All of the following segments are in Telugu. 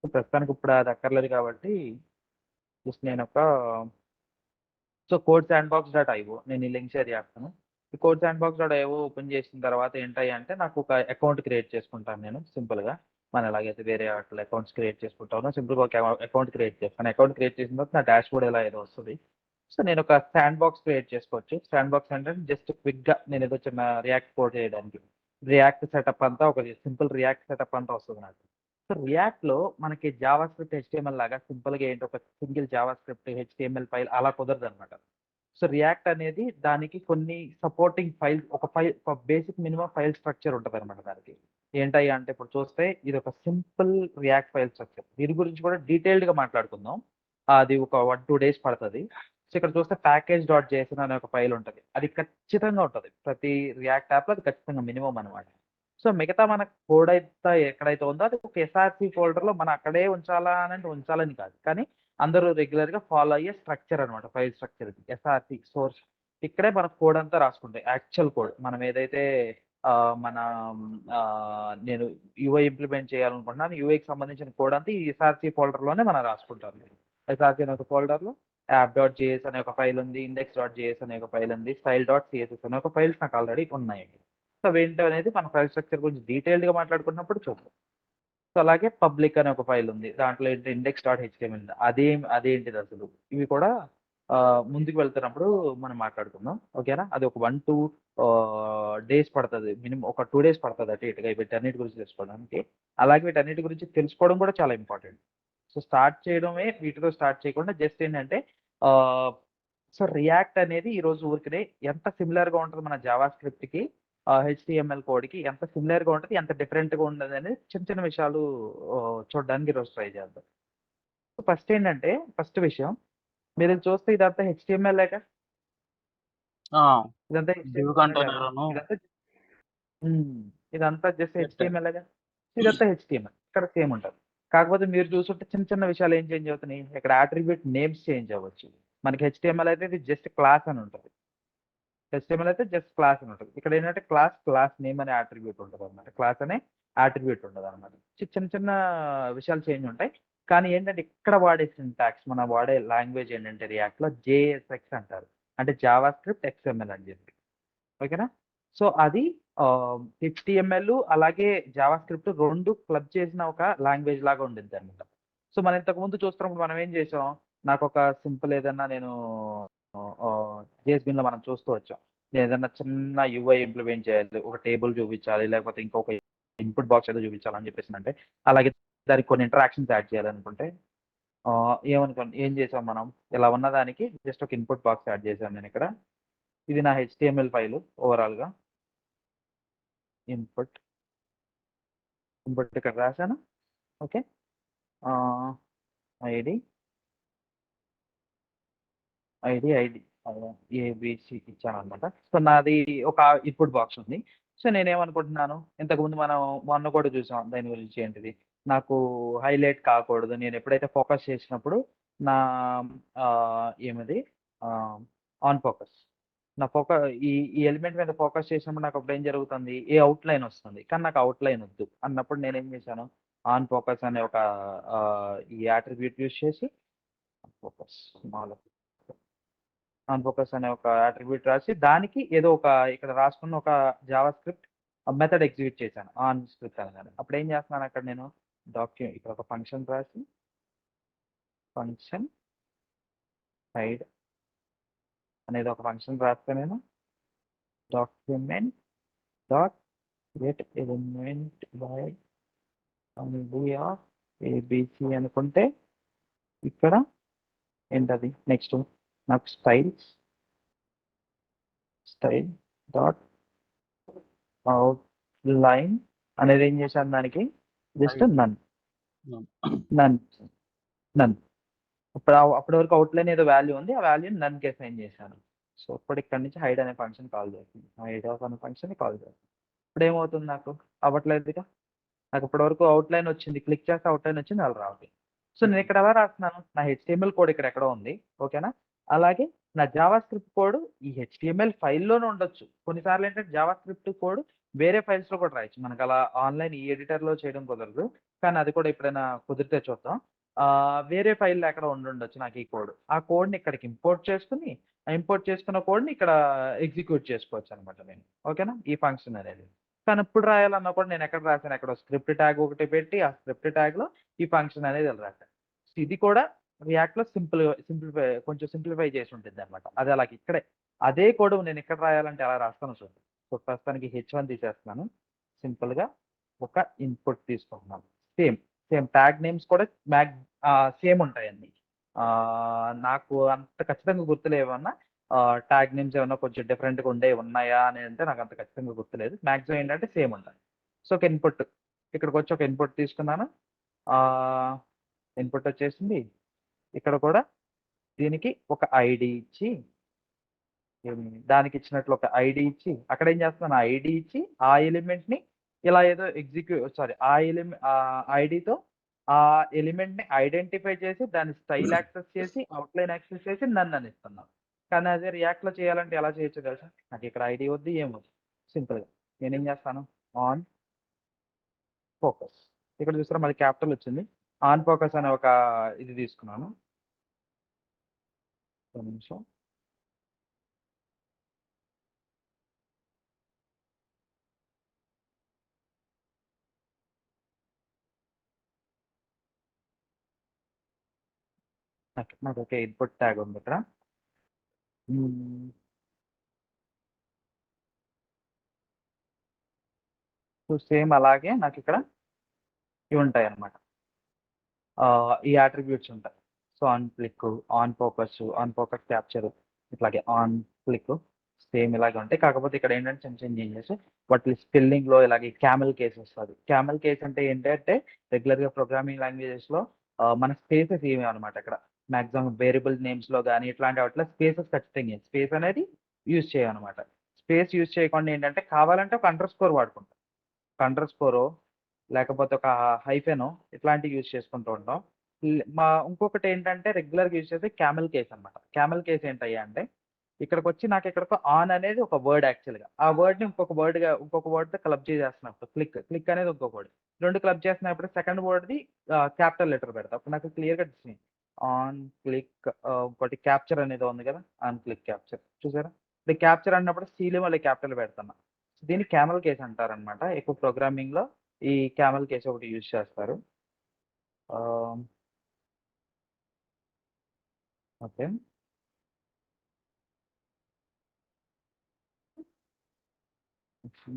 ప్రస్తుతానికి ఇప్పుడు అది అక్కర్లేదు కాబట్టి జస్ట్ నేను ఒక so code sand box dot IO నేను ఈ లింక్ షేర్ చేస్తాను. ఈ code sand box dot IO open చేసిన తర్వాత ఏంటయ్యి అంటే నాకు ఒక అకౌంట్ క్రియేట్ చేసుకుంటాను నేను సింపుల్గా. మనం ఎలాగైతే వేరే వాటిలో అకౌంట్స్ క్రియేట్ చేసుకుంటానో సింపుల్గా ఒక అకౌంట్ క్రియేట్ చేస్తాను. అకౌంట్ క్రియేట్ చేసిన తర్వాత నా డాష్ బోర్డ్ ఎలా ఏదో వస్తుంది. సో నేను ఒక శాండ్ బాక్స్ క్రియేట్ చేసుకోవచ్చు. శాండ్ బాక్స్ అంటే జస్ట్ క్విక్గా నేను ఏదో చిన్న రియాక్ట్ కోడ్ చేయడానికి రియాక్ట్ సెటప్ అంతా ఒక సింపుల్ రియాక్ట్ సెటప్ అంతా వస్తుంది నాకు. సో రియాక్ట్ లో మనకి జావా స్క్రిప్ట్ హెచ్టిఎంఎల్ లాగా సింపుల్ గా ఏంటి ఒక single Java script HTML file అలా కుదరదు అనమాట. సో రియాక్ట్ అనేది దానికి కొన్ని సపోర్టింగ్ ఫైల్ ఒక బేసిక్ మినిమం ఫైల్ స్ట్రక్చర్ ఉంటుంది అనమాట దానికి. ఏంటయ్యా అంటే ఇప్పుడు చూస్తే ఇది ఒక సింపుల్ రియాక్ట్ ఫైల్ స్ట్రక్చర్. దీని గురించి కూడా డీటెయిల్డ్ గా మాట్లాడుకుందాం. అది ఒక 1-2 డేస్ పడుతుంది. సో ఇక్కడ చూస్తే ప్యాకేజ్ డాట్ జేసన్ అనే ఒక ఫైల్ ఉంటుంది. అది ఖచ్చితంగా ఉంటుంది ప్రతి రియాక్ట్ యాప్ లో, అది ఖచ్చితంగా మినిమం అనమాట. సో మిగతా మన కోడ్ అయితే ఎక్కడైతే ఉందో అది ఒక ఎస్ఆర్సి ఫోల్డర్ లో మనం అక్కడే ఉంచాలా అని అంటే ఉంచాలని కాదు, కానీ అందరూ రెగ్యులర్ గా ఫాలో అయ్యే స్ట్రక్చర్ అనమాట. File structure SRC source. ఇక్కడే మన కోడ్ అంతా రాసుకుంటాయి. యాక్చువల్ కోడ్ మనం ఏదైతే ఆ, మన ఆ, నేను యూఐ ఇంప్లిమెంట్ చేయాలనుకుంటున్నాను, యూఐకి సంబంధించిన కోడ్ అంతా ఈ ఎస్ఆర్సి ఫోల్డర్ లోనే మనం రాసుకుంటాం. ఎస్ఆర్సి అనే ఒక ఫోల్డర్ లో యాప్ డాట్ జేఎస్ అనే ఒక ఫైల్ ఉంది, ఇండెక్స్ డాట్ జేఎస్ అనే ఒక ఫైల్ ఉంది, స్టైల్ డాట్ సిఎస్ఎస్ అనే ఒక ఫైల్స్ నాకు ఆల్రెడీ ఉన్నాయండి. సో అవేంటో అనేది మన ఫైల్ స్ట్రక్చర్ గురించి డీటెయిల్డ్ గా మాట్లాడుకున్నప్పుడు చూద్దాం. సో అలాగే పబ్లిక్ అనే ఒక ఫైల్ ఉంది, దాంట్లో ఏంటి ఇండెక్స్ డాట్ హెచ్టిఎంఎల్. అదేంటిది అసలు, ఇవి కూడా ముందుకు వెళ్తున్నప్పుడు మనం మాట్లాడుకుందాం. ఓకేనా? అది ఒక 1-2 డేస్ పడుతుంది, మినిమం ఒక 2 డేస్ పడుతుంది అటు ఇటుగా వీటన్నిటి గురించి తెలుసుకోవడానికి. అలాగే వీటన్నిటి గురించి తెలుసుకోవడం కూడా చాలా ఇంపార్టెంట్. సో స్టార్ట్ చేయడమే వీటితో స్టార్ట్ చేయకుండా జస్ట్ ఏంటంటే సో రియాక్ట్ అనేది ఈ రోజు ఊరికనే ఎంత సిమిలర్ గా ఉంటుంది మన జావా స్క్రిప్ట్ కి, హెచ్టిఎంఎల్ కోడ్ కి ఎంత సిమిలర్ గా ఉంటుంది, ఎంత డిఫరెంట్ గా ఉంటుంది అనేది చిన్న చిన్న విషయాలు చూడడానికి ఈరోజు ట్రై చేద్దాం. సో ఫస్ట్ ఏంటంటే ఫస్ట్ విషయం, మీరు ఇది చూస్తే ఇదంతా హెచ్టిఎంఎల్ లేక ఆ, ఇదంతా div HTML కదా, container ను ఇదంతా ఉమ్, ఇదంతా జస్ట్ పెట్టారు. హెచ్టిఎంఎల్ గా. ఇదంతా హెచ్టిఎంఎల్ ఇక్కడ సేమ్ ఉంటుంది. కాకపోతే మీరు చూస్తుంటే చిన్న చిన్న విషయాలు ఏం చేంజ్ అవుతున్నాయి, ఇక్కడ అట్రిబ్యూట్ నేమ్స్ చేంజ్ అవ్వచ్చు. మనకి హెచ్టిఎంఎల్ అయితే ఇది జస్ట్ క్లాస్ అని ఉంటుంది, హెచ్టిఎంఎల్ అయితే జస్ట్ క్లాస్ అని ఉంటుంది. ఇక్కడ ఏంటంటే క్లాస్ నేమ్ అనే అట్రిబ్యూట్ ఉంటుంది అనమాట, క్లాస్ అనే అట్రిబ్యూట్ ఉండదు అనమాట. చిన్న చిన్న విషయాలు చేంజ్ ఉంటాయి. కానీ ఏంటంటే ఇక్కడ వాడే సింటాక్స్, మనం వాడే లాంగ్వేజ్ ఏంటంటే రియాక్ట్ లో జేఎస్ఎక్స్ అంటారు, అంటే జావా స్క్రిప్ట్ ఎక్స్ఎంఎల్ అని చెప్పి. ఓకేనా? సో అది హెచ్టిఎంఎల్ అలాగే జావా స్క్రిప్ట్ రెండు క్లబ్ చేసిన ఒక లాంగ్వేజ్ లాగా ఉండిద్ది అనమాట. సో మనం ఇంతకు ముందు చూస్తున్నప్పుడు మనం ఏం చేసాం, నాకు ఒక సింపుల్ ఏదన్నా నేను జేఎస్బీన్ లో మనం చూస్తూ వచ్చాం, నేను ఏదన్నా చిన్న యూఐ ఇంప్లిమెంట్ చేయాలి, ఒక టేబుల్ చూపించాలి, లేకపోతే ఇంకొక ఇన్పుట్ బాక్స్ ఏదో చూపించాలని చెప్పేసి అంటే, అలాగే దానికి కొన్ని ఇంటరాక్షన్స్ యాడ్ చేయాలనుకుంటే ఏం చేసాం మనం, ఇలా ఉన్న దానికి జస్ట్ ఒక ఇన్పుట్ బాక్స్ యాడ్ చేశాను నేను ఇక్కడ. ఇది నా హెచ్టిఎంఎల్ ఫైల్ ఓవరాల్ గా. ఇన్పుట్ ఇక్కడ రాశాను. ఓకే, ఐడి ఐడి ఏబిసి ఇచ్చాను అనమాట. సో నాది ఒక ఇన్పుట్ బాక్స్ ఉంది. సో నేనేమనుకుంటున్నాను, ఇంతకుముందు మనం మొన్న కూడా చూసాం దాని గురించి ఏంటిది, నాకు హైలైట్ కాకూడదు, నేను ఎప్పుడైతే ఫోకస్ చేసినప్పుడు నా ఏమది ఆన్ ఫోకస్, నా ఈ ఈ ఎలిమెంట్ మీద ఫోకస్ చేసినప్పుడు నాకు అప్పుడు ఏం జరుగుతుంది, ఏ అవుట్ లైన్ వస్తుంది, కానీ నాకు అవుట్ లైన్ వద్దు అన్నప్పుడు నేను ఏం చేశాను, ఆన్ ఫోకస్ అనే ఒక ఈ అట్రిబ్యూట్ యూస్ చేసి ఫోకస్ ఆన్ ఫోకస్ అనే ఒక అట్రిబ్యూట్ రాసి దానికి ఏదో ఒక ఇక్కడ రాసుకున్న ఒక జావా స్క్రిప్ట్ మెథడ్ ఎగ్జిక్యూట్ చేశాను ఆన్ స్క్రిప్ట్ అనగానే. అప్పుడు ఏం చేస్తున్నాను అక్కడ నేను ఇక్కడ ఒక ఫంక్షన్ రాసి ఫంక్షన్ హైడ్ అనేది ఒక ఫంక్షన్ రాస్తే నేను document dot get element by of ABC అనుకుంటే ఇక్కడ ఏంటది నెక్స్ట్ నాకు స్టైల్ డాట్ అవుట్ లైన్ అనేది ఏం చేశాను దానికి జస్ట్ నన్ నన్ నన్. అప్పటి వరకు అవుట్లైన్ ఏదో వాల్యూ ఉంది, ఆ వాల్యూ నన్ కి అసైన్ చేశాను. సో ఇప్పుడు ఇక్కడ నుంచి హైడ్ అనే ఫంక్షన్ కాల్ చేస్తుంది, హైడ్ ఆఫ్ అనే ఫంక్షన్ కాల్ చేస్తుంది. ఇప్పుడు ఏమవుతుంది, నాకు అవ్వట్లేదుగా. నాకు ఇప్పటి వరకు అవుట్లైన్ వచ్చింది, క్లిక్ చేస్తే అవుట్లైన్ వచ్చింది, అలా రావాలి. సో నేను ఇక్కడ ఎలా రాస్తున్నాను, నా హెచ్టిఎంఎల్ కోడ్ ఇక్కడ ఎక్కడో ఉంది. ఓకేనా? అలాగే నా జావా స్క్రిప్ట్ కోడ్ ఈ హెచ్టిఎంఎల్ ఫైల్లోనే ఉండొచ్చు. కొన్నిసార్లు ఏంటంటే జావా స్క్రిప్ట్ కోడ్ వేరే ఫైల్స్‌లో కూడా రాయొచ్చు. మనకలా ఆన్‌లైన్ ఈ ఎడిటర్‌లో చేయడం కుదరదు. కానీ అది కూడా ఎప్పుడైనా కుదిరితే చూద్దాం. వేరే ఫైల్‌లో ఎక్కడో ఉండుండొచ్చు నాకు ఈ కోడ్. ఆ కోడ్‌ని ఇక్కడికి ఇంపోర్ట్ చేసుకొని, ఆ ఇంపోర్ట్ చేసుకున్న కోడ్‌ని ఇక్కడ ఎగ్జిక్యూట్ చేసుకోవచ్చనమాట నేను. ఓకేనా? ఈ ఫంక్షన్ అనేది. కానీ ఇప్పుడు రాయాలన్నా కూడా నేను ఎక్కడ రాసాను, ఎక్కడో స్క్రిప్ట్ ట్యాగ్ ఒకటి పెట్టి, ఆ స్క్రిప్ట్ ట్యాగ్‌లో ఈ ఫంక్షన్ అనేది ఇలా రాసాను. ఇది కూడా రియాక్ట్‌లో కొంచెం సింప్లిఫై చేసి ఉంటుందనమాట. అది అలాగే ఇక్కడే అదే కోడ్ నేను ఇక్కడ రాయాలంటే ఎలా రాస్తానో చూడండి. సో, ప్రస్తుతానికి హెచ్1 తీసేస్తున్నాను. సింపుల్‌గా ఒక ఇన్‌పుట్ తీసుకుంటున్నాను. సేమ్, సేమ్ ట్యాగ్ నేమ్స్ కూడా సేమ్ ఉంటాయండి. నాకు అంత ఖచ్చితంగా గుర్తులేవన్నా ట్యాగ్ నేమ్స్ ఏమన్నా కొంచెం డిఫరెంట్‌గా ఉండేవి ఉన్నాయా అని అంటే నాకు అంత ఖచ్చితంగా గుర్తులేదు. మాక్సిమం ఏంటంటే సేమ్ ఉంటాయి. సో, ఒక ఇన్‌పుట్ ఇక్కడికొచ్చి ఒక ఇన్‌పుట్ తీసుకున్నాను. ఆహ్, ఇన్‌పుట్ వచ్చేసింది. ఇక్కడ కూడా దీనికి ఒక ఐడీ ఇచ్చి దానికిచ్చినట్లు ఒక ఐడీ ఇచ్చి, అక్కడేం చేస్తున్నాను ఆ ఐడీ ఇచ్చి, ఆ ఎలిమెంట్‌ని ఇలా ఏదో ఐడీతో ఆ ఎలిమెంట్‌ని ఐడెంటిఫై చేసి, దాని స్టైల్ యాక్సెస్ చేసి, అవుట్‌లైన్ యాక్సెస్ చేసి నన్ను అనిస్తున్నాను. కానీ అదే రియాక్ట్‌లో చేయాలంటే ఎలా చేయొచ్చో తెలుసా? నాకిక్కడ ఐడీ వద్దు, ఏం వద్దు. సింపుల్‌గా నేనేం చేస్తాను, ఆన్ ఫోకస్. ఇక్కడ చూసారా మళ్ళీ క్యాపిటల్ వచ్చింది. ఆన్ ఫోకస్ అనే ఒక ఇది తీసుకున్నాను. ఒక్క నిమిషం. నాకొక ఇన్‌పుట్ ట్యాగ్ ఉంది ఇక్కడ. హ్మ్. సో, సేమ్ అలాగే నాకిక్కడ ఇవుంటాయన్నమాట. ఈ అట్రిబ్యూట్స్ ఉంటాయి. So, on click, on focus capture ఇట్లాగే ఆన్ క్లిక్ సేమ్ ఇలాగే ఉంటాయి. కాకపోతే ఇక్కడ ఏంటంటే చిన్న చిన్న చేంజెస్. వాటి స్పెల్లింగ్‌లో ఇలాగే క్యామెల్ కేస్ వస్తది. క్యామెల్ కేస్ అంటే ఏంటంటే రెగ్యులర్‌గా ప్రోగ్రామింగ్ లాంగ్వేజెస్‌లో మన స్పేసెస్ ఇయ్యమనమాట ఇక్కడ. మాక్సిమం వేరియబుల్ నేమ్స్‌లో గాని ఇట్లాంటి వాటిలో స్పేసెస్ ఖచ్చితంగా ఇయ్యం. స్పేస్ అనేది యూజ్ చేయమనమాట. స్పేస్ యూజ్ చేయకుండా ఏంటంటే కావాలంటే ఒక అండర్ స్కోర్ వాడుకుంటాం. అండర్ స్కోరో, లేకపోతే ఒక హైఫెనో ఇట్లాంటివి యూజ్ చేసుకుంటూ ఉంటాం. ఇంకొకటేంటంటే రెగ్యులర్‌గా యూజ్ చేసేది క్యామెల్ కేస్ అనమాట. క్యామెల్ కేస్ ఏంటయ్యా అంటే, ఇక్కడికొచ్చి నాకిక్కడికి ఆన్ అనేది ఒక వర్డ్ యాక్చువల్‌గా. ఆ వర్డ్‌ని ఇంకొక వర్డ్‌తో క్లబ్ చేసేస్తున్నప్పుడు క్లిక్ అనేది ఇంకొక వర్డ్. 2 క్లబ్ చేస్తున్నప్పుడు సెకండ్ వర్డ్‌ది క్యాపిటల్ లెటర్ పెడతా. అప్పుడు నాకు క్లియర్‌గా ఆన్ క్లిక్ ఇంకోటి క్యాప్చర్ అనేది ఉంది కదా! ఆన్ క్లిక్ క్యాప్చర్ చూసారా? ఇది క్యాప్చర్ అన్నప్పుడు సీలు మళ్ళీ క్యాపిటల్ పెడుతున్నా. దీన్ని క్యామెల్ కేస్ అంటారనమాట. ఎక్కువ ప్రోగ్రామింగ్‌లో ఈ క్యామెల్ కేస్ ఒకటి యూజ్ చేస్తారు. ఆహ్, ఓకే.